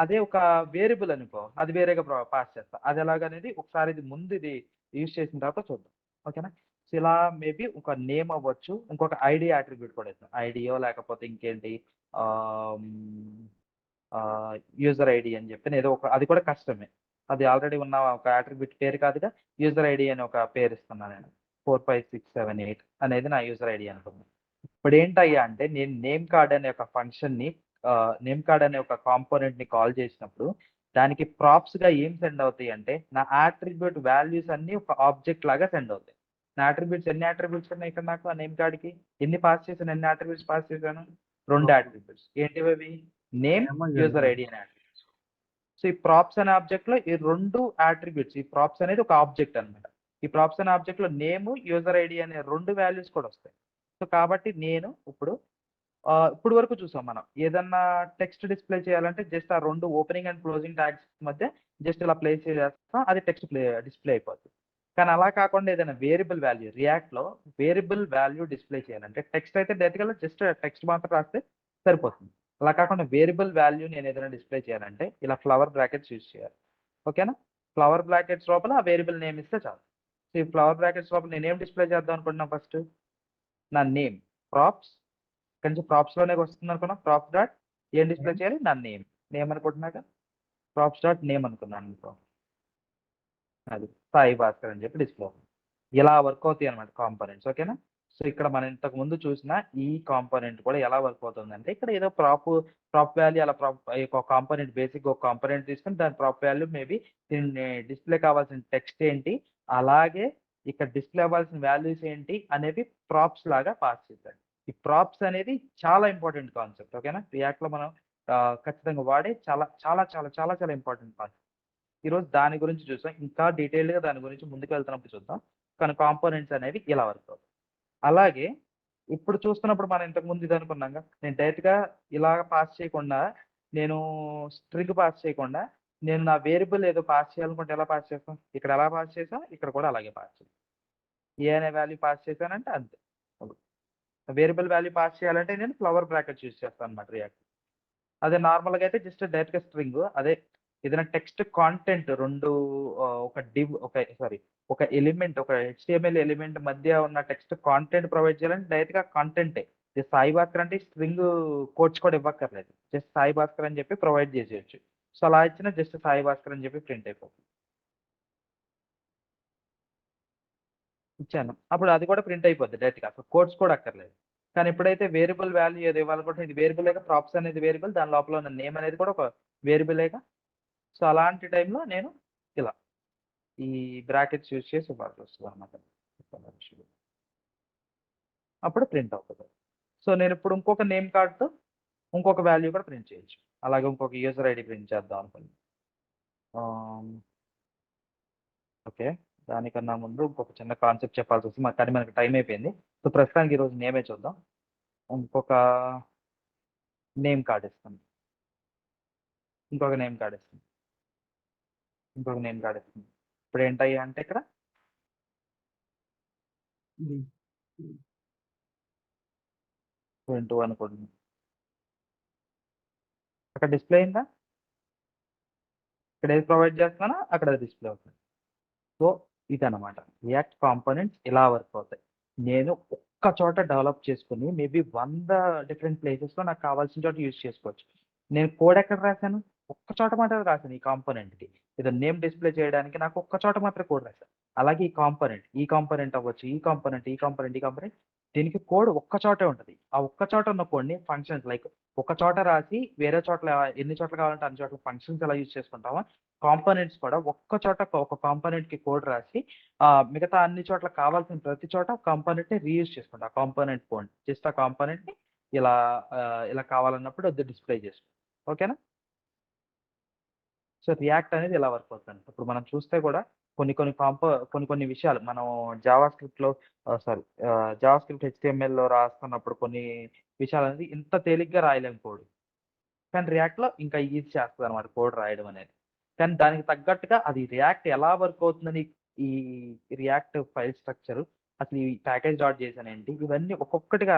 అదే ఒక వేరియబుల్ అనుకో, అది వేరేగా పాస్ చేస్తా. అది ఎలాగనేది ఒకసారి ఇది ముందు ఇది యూజ్ చేసిన తర్వాత చూద్దాం. ఓకేనా? సో ఇలా మేబీ ఒక నేమ్ అవ్వచ్చు, ఇంకొక ఐడి అట్రిబ్యూట్ కూడా ఇస్తాం. ఐడియో లేకపోతే ఇంకేంటి యూజర్ ఐడి అని చెప్పి ఏదో ఒక, అది కూడా కష్టమే. అది ఆల్రెడీ ఉన్న ఒక అట్రిబ్యూట్ పేరు కాదుగా, యూజర్ ఐడి అని ఒక పేరు ఇస్తున్నాను నేను. 4 5 6 7 8 అనేది నా యూజర్ ఐడి అనుకున్నాను. ఇప్పుడు ఏంటయ్యా అంటే నేను నేమ్ కార్డ్ అనే ఒక ఫంక్షన్ని నేమ్ కార్డ్ అనే ఒక కాంపోనెంట్ ని కాల్ చేసినప్పుడు దానికి ప్రాప్స్ గా ఏం సెండ్ అవుతాయి అంటే నా అట్రిబ్యూట్ వాల్యూస్ అన్ని ఒక ఆబ్జెక్ట్ లాగా సెండ్ అవుతాయి. నా అట్రిబ్యూట్స్ ఎన్ని అట్రిబ్యూట్స్ ఉన్నాయి ఇక్కడ నాకు ఆ నేమ్ కార్డ్ కి ఎన్ని పాస్ చేశాను, ఎన్ని అట్రిబ్యూట్స్ పాస్ చేశాను? 2 అట్రిబ్యూట్స్. ఏంటివి అవి? నేమ్, యూజర్ ఐడి అనే అట్రిబ్యూట్స్. సో ఈ ప్రాప్స్ అనే ఆబ్జెక్ట్ లో ఈ 2 అట్రిబ్యూట్స్, ఈ ప్రాప్స్ అనేది ఒక ఆబ్జెక్ట్ అన్నమాట. ఈ ప్రాప్స్ అనే ఆబ్జెక్ట్ లో నేమ్, యూజర్ ఐడి అనే 2 వాల్యూస్ కూడా వస్తాయి. సో కాబట్టి నేను ఇప్పుడు వరకు చూసాం మనం ఏదన్నా టెక్స్ట్ డిస్ప్లే చేయాలంటే జస్ట్ ఆ 2 ఓపెనింగ్ అండ్ క్లోజింగ్ ట్యాగ్స్ మధ్య జస్ట్ ఇలా ప్లేస్ చేస్తాం, అది టెక్స్ట్ డిస్ప్లే అయిపోతుంది. కానీ అలా కాకుండా ఏదైనా వేరియబుల్ వాల్యూ రియాక్ట్ లో వేరియబుల్ వాల్యూ డిస్ప్లే చేయాలంటే టెక్స్ట్ అయితే డైరెక్ట్ గా జస్ట్ టెక్స్ట్ మాత్రం రాస్తే సరిపోతుంది. అలా కాకుండా వేరియబుల్ వాల్యూ నేను ఏదైనా డిస్ప్లే చేయాలంటే ఇలా ఫ్లవర్ బ్రాకెట్స్ యూజ్ చేయాలి. ఓకేనా? ఫ్లవర్ బ్రాకెట్స్ లోపల ఆ వేరియబుల్ నేమ్ ఇస్తే చాలు. సో ఈ ఫ్లవర్ బ్రాకెట్స్ లోపల నేను ఏం డిస్ప్లే చేద్దాం అనుకుంటున్నా? ఫస్ట్ నా నేమ్ ప్రాప్స్, ఇక్కడ నుంచి ప్రాప్స్ లోనే వస్తుంది అనుకున్నా. ప్రాప్స్ డాట్ ఏం డిస్ప్లే చేయాలి? నా నేమ్. నేమ్ అనుకుంటున్నాక ప్రాప్స్ డాట్ నేమ్ అనుకున్నాను అనుకో, అది సాయి భాస్కర్ అని చెప్పి డిస్ప్లే అవుతుంది. ఇలా వర్క్ అవుతాయి అనమాట కాంపోనెంట్స్. ఓకేనా? సో ఇక్కడ మనం ఇంతకు ముందు చూసిన ఈ కాంపోనెంట్ కూడా ఎలా వర్క్ అవుతుంది అంటే ఇక్కడ ఏదో ప్రాప్ వాల్యూ అలా ఒక కాంపోనెంట్ బేసిక్ ఒక కాంపోనెంట్ తీసుకుని దాని ప్రాప్ వాల్యూ మేబీ దీన్ని డిస్ప్లే కావాల్సిన టెక్స్ట్ ఏంటి, అలాగే ఇక్కడ డిస్ప్లే అవ్వాల్సిన వాల్యూస్ ఏంటి అనేవి ప్రాప్స్ లాగా పాస్ చేశారు. ఈ ప్రాప్స్ అనేది చాలా ఇంపార్టెంట్ కాన్సెప్ట్. ఓకేనా? రియాక్ట్ లో మనం ఖచ్చితంగా వాడే చాలా చాలా చాలా చాలా చాలా ఇంపార్టెంట్ కాన్సెప్ట్. ఈరోజు దాని గురించి చూసాం. ఇంకా డీటెయిల్డ్ గా దాని గురించి ముందుకు వెళ్తున్నప్పుడు చూద్దాం. కానీ కాంపోనెంట్స్ అనేవి ఇలా వర్క్ అవుతాయి. అలాగే ఇప్పుడు చూస్తున్నప్పుడు మనం ఇంతకు ముందు ఇది అనుకున్నాం, నేను డైరెక్ట్ గా ఇలా పాస్ చేయకుండా, నేను స్ట్రింగ్ పాస్ చేయకుండా నేను నా వేరియబుల్ ఏదో పాస్ చేయాలనుకుంటే ఎలా పాస్ చేస్తాం? ఇక్కడ ఎలా పాస్ చేసా ఇక్కడ కూడా అలాగే పాస్ చేస్తాం. ఏ అనే వాల్యూ పాస్ చేశానంటే అంతే. వేరియబుల్ వాల్యూ పాస్ చేయాలంటే నేను ఫ్లవర్ బ్రాకెట్స్ యూజ్ చేస్తాను అనమాట రియాక్ట్. అదే నార్మల్ గా అయితే జస్ట్ డైరెక్ట్ గా స్ట్రింగ్, అదే ఏదైనా టెక్స్ట్ కాంటెంట్ ఒక ఎలిమెంట్, ఒక HTML ఎలిమెంట్ మధ్య ఉన్న టెక్స్ట్ కాంటెంట్ ప్రొవైడ్ చేయాలంటే డైరెక్ట్ గా కాంటెంటే. సాయి భాస్కర్ అంటే స్ట్రింగ్ కోడ్స్ కూడా ఇవ్వక్కర్లేదు, జస్ట్ సాయి భాస్కర్ అని చెప్పి ప్రొవైడ్ చేసేయచ్చు. సో అలా ఇచ్చిన జస్ట్ సాయి భాస్కర్ అని చెప్పి ప్రింట్ అయిపోతుంది. ఇచ్చాను అప్పుడు అది కూడా ప్రింట్ అయిపోద్ది డైరెక్ట్ గా, అసలు కోడ్స్ కూడా అక్కర్లేదు. కానీ ఎప్పుడైతే వేరియబుల్ వాల్యూ ఏదో ఇవ్వాలనుకుంటే ఇది వేరియబుల్ ప్రాప్స్ అనేది వేరియబుల్, దాని లోపల ఉన్న నేమ్ అనేది కూడా ఒక వేరియబులేగా. సో అలాంటి టైంలో నేను ఇలా ఈ బ్రాకెట్స్ యూజ్ చేసి ఇవ్వాల్సి వస్తుంది అనమాట. అప్పుడు ప్రింట్ అవుతుంది. సో నేను ఇప్పుడు ఇంకొక నేమ్ కార్డ్తో ఇంకొక వాల్యూ కూడా ప్రింట్ చేయొచ్చు. అలాగే ఇంకొక యూజర్ ఐడి ప్రింట్ చేద్దాం అనుకోండి. ఓకే, దానికన్నా ముందు ఇంకొక చిన్న కాన్సెప్ట్ చెప్పాల్సి వస్తుంది, కానీ మనకి టైం అయిపోయింది. సో ప్రస్తుతానికి ఈరోజు నేమే చూద్దాం. ఇంకొక నేమ్ కార్డ్ ఇస్తాను, ఇంకొక నేమ్ కార్డ్ ఇస్తాను, ఇంకొక నేమ్ కార్డ్ ఇస్తాను. ఇప్పుడు ఏంటయ్యా అంటే ఇక్కడ 22 అనుకోండి. అక్కడ డిస్ప్లే అయిందా? ఇక్కడ ఏది ప్రొవైడ్ చేస్తున్నానో అక్కడ డిస్ప్లే అవుతుంది. సో ఇదన్నమాట రియాక్ట్ కాంపోనెంట్స్ ఇలా వర్క్ అవుతాయి. నేను ఒక్క చోట డెవలప్ చేసుకుని మేబీ 100 డిఫరెంట్ ప్లేసెస్లో నాకు కావాల్సిన చోట యూజ్ చేసుకోవచ్చు. నేను కోడ్ ఎక్కడ రాశాను? ఒక్క చోట మాత్రమే రాశాను ఈ కాంపోనెంట్కి. ఏదో నేమ్ డిస్ప్లే చేయడానికి నాకు ఒక్క చోట మాత్రమే కోడ్ రాశాను. అలాగే ఈ కాంపోనెంట్ అవ్వచ్చు, ఈ కాంపోనెంట్ దీనికి కోడ్ ఒక్క చోటే ఉంటది. ఆ ఒక్క చోట ఉన్న కోడ్‌ని ఫంక్షన్స్ లైక్ ఒక చోట రాసి వేరే చోట్ల ఎన్ని చోట్ల కావాలంటే అన్ని చోట్ల ఫంక్షన్స్ ఎలా యూజ్ చేసుకుంటామో, కాంపోనెంట్స్ కూడా ఒక్క చోట ఒక కాంపోనెంట్‌కి కోడ్ రాసి మిగతా అన్ని చోట్ల కావాల్సిన ప్రతి చోట కాంపోనెంట్‌ని రీయూజ్ చేసుకుంటాం. ఆ కాంపోనెంట్ కోడ్‌ని. జస్ట్ ఆ కాంపోనెంట్‌ని ఇలా ఇలా కావాలన్నప్పుడు అది డిస్‌ప్లే చేసుకుంటాం. ఓకేనా? సో, రియాక్ట్ అనేది ఇలా వర్క్ అవుతుందండి. ఇప్పుడు మనం చూస్తే కూడా కొన్ని కొన్ని విషయాలు మనం జావా స్క్రిప్ట్‌లో జావా స్క్రిప్ట్ హెచ్‌టీఎంఎల్‌లో రాస్తున్నప్పుడు కొన్ని విషయాలనేది ఇంత తేలిగ్గా రాయలేం కోడ్. కానీ రియాక్ట్‌లో ఇంకా ఈజీ చేస్తదనమాట కోడ్ రాయడం అనేది. కానీ దానికి తగ్గట్టుగా అది రియాక్ట్ ఎలా వర్క్ అవుతుందని ఈ రియాక్ట్ ఫైల్ స్ట్రక్చర్ అసలు ఈ ప్యాకేజ్ డాట్ జేసన్ ఏంటి ఇవన్నీ ఒక్కొక్కటిగా